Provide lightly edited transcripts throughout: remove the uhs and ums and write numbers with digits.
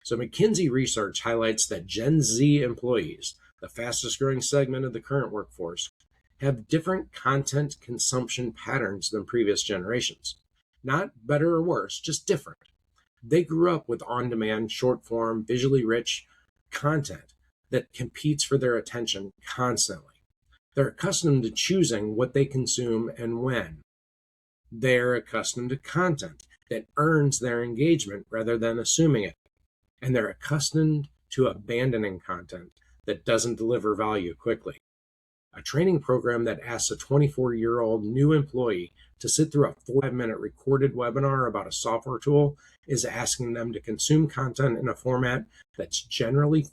So McKinsey research highlights that Gen Z employees, the fastest growing segment of the current workforce, have different content consumption patterns than previous generations. Not better or worse, just different. They grew up with on-demand, short-form, visually rich content that competes for their attention constantly. They're accustomed to choosing what they consume and when. They're accustomed to content that earns their engagement rather than assuming it. And they're accustomed to abandoning content that doesn't deliver value quickly. A training program that asks a 24-year-old new employee to sit through a 45-minute recorded webinar about a software tool is asking them to consume content in a format that's generally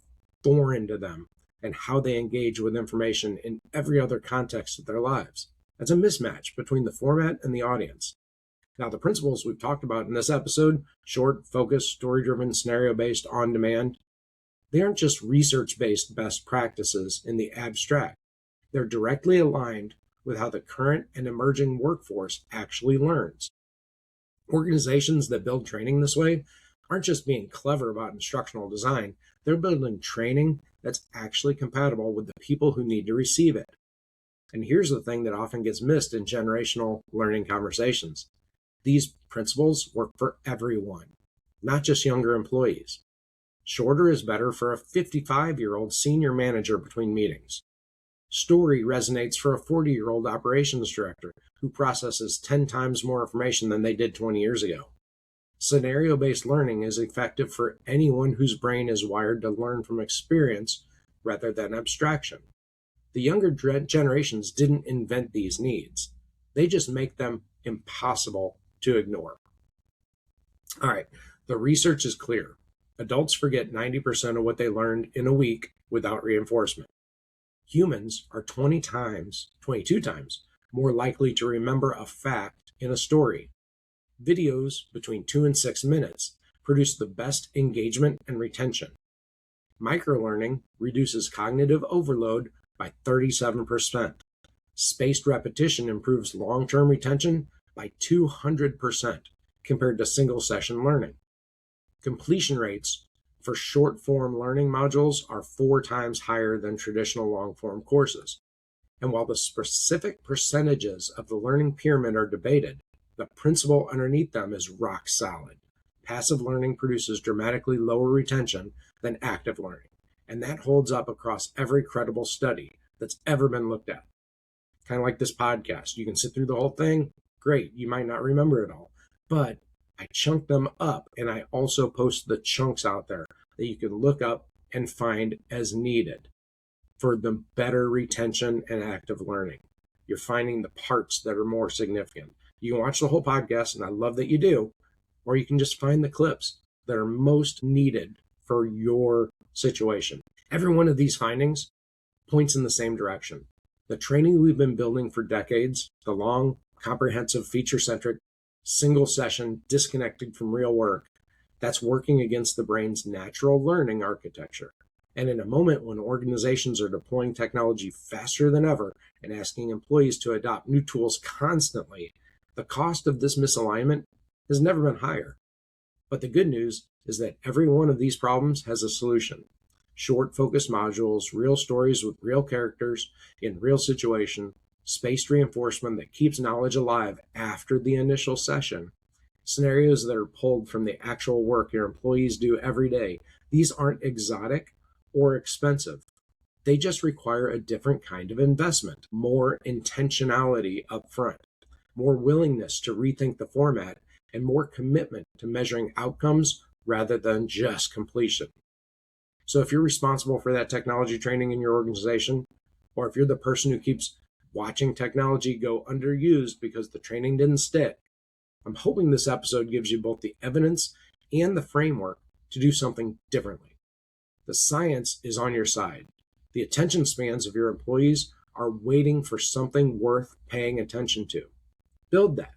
foreign to them and how they engage with information in every other context of their lives. That's a mismatch between the format and the audience. Now, the principles we've talked about in this episode, short, focused, story-driven, scenario-based, on-demand, they aren't just research-based best practices in the abstract. They're directly aligned with how the current and emerging workforce actually learns. Organizations that build training this way aren't just being clever about instructional design, they're building training that's actually compatible with the people who need to receive it. And here's the thing that often gets missed in generational learning conversations. These principles work for everyone, not just younger employees. Shorter is better for a 55-year-old senior manager between meetings. Story resonates for a 40-year-old operations director who processes 10 times more information than they did 20 years ago. Scenario-based learning is effective for anyone whose brain is wired to learn from experience rather than abstraction. The younger generations didn't invent these needs. They just make them impossible to ignore. All right, the research is clear. Adults forget 90% of what they learned in a week without reinforcement. Humans are 22 times more likely to remember a fact in a story. Videos between 2 and 6 minutes produce the best engagement and retention. Microlearning reduces cognitive overload by 37%. Spaced repetition improves long-term retention by 200% compared to single-session learning. Completion rates for short-form learning modules are 4 times higher than traditional long-form courses. And while the specific percentages of the learning pyramid are debated, the principle underneath them is rock solid. Passive learning produces dramatically lower retention than active learning, and that holds up across every credible study that's ever been looked at. Kind of like this podcast. You can sit through the whole thing. Great. You might not remember it all, but I chunk them up, and I also post the chunks out there that you can look up and find as needed for the better retention and active learning. You're finding the parts that are more significant. You can watch the whole podcast, and I love that you do, or you can just find the clips that are most needed for your situation. Every one of these findings points in the same direction. The training we've been building for decades, the long, comprehensive, feature-centric, single session, disconnected from real work, that's working against the brain's natural learning architecture. And in a moment when organizations are deploying technology faster than ever and asking employees to adopt new tools constantly, the cost of this misalignment has never been higher. But the good news is that every one of these problems has a solution. Short, focused modules, real stories with real characters in real situation, spaced reinforcement that keeps knowledge alive after the initial session, scenarios that are pulled from the actual work your employees do every day. These aren't exotic or expensive. They just require a different kind of investment, more intentionality up front, more willingness to rethink the format, and more commitment to measuring outcomes rather than just completion. So if you're responsible for that technology training in your organization, or if you're the person who keeps watching technology go underused because the training didn't stick, I'm hoping this episode gives you both the evidence and the framework to do something differently. The science is on your side. The attention spans of your employees are waiting for something worth paying attention to. Build that.